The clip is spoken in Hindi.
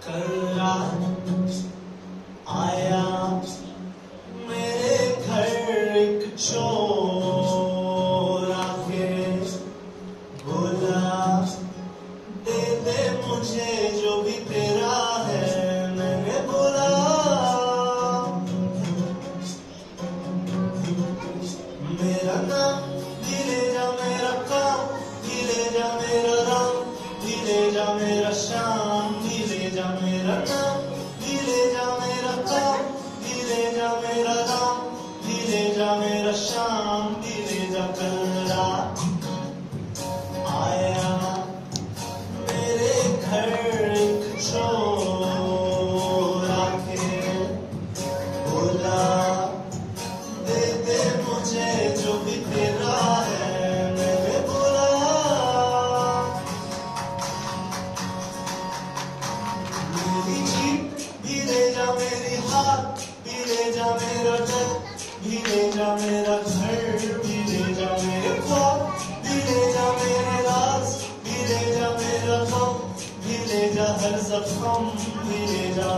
कल रात आया मेरे घर एक चोर आके बोला दे दे मुझे जो भी तेरा है। मैंने बोला मेरा नाम भी ले जा, मेरा काम भी ले जा, मेरा रंग भी ले जा, मेरा शाम भी ले जा, मेरा नाम भी ले जा, मेरा काम भी ले जा, मेरा रंग भी ले जा, मेरा शाम भी ले जा। कल रात आया मेरे घर एक चोर आके बोला दे दे मुझे जो भी तेरा है। मैंने बोला मेरी जीत भी ले जा, मेरी हाथ भी ले जा, मेरा दिल भी ले जा, मेरा घर भी ले जा, मेरे ख्वाब भी ले जा, मेरे राज भी ले जा, मेरा गम भी ले जा, हर जख्म भी ले जा।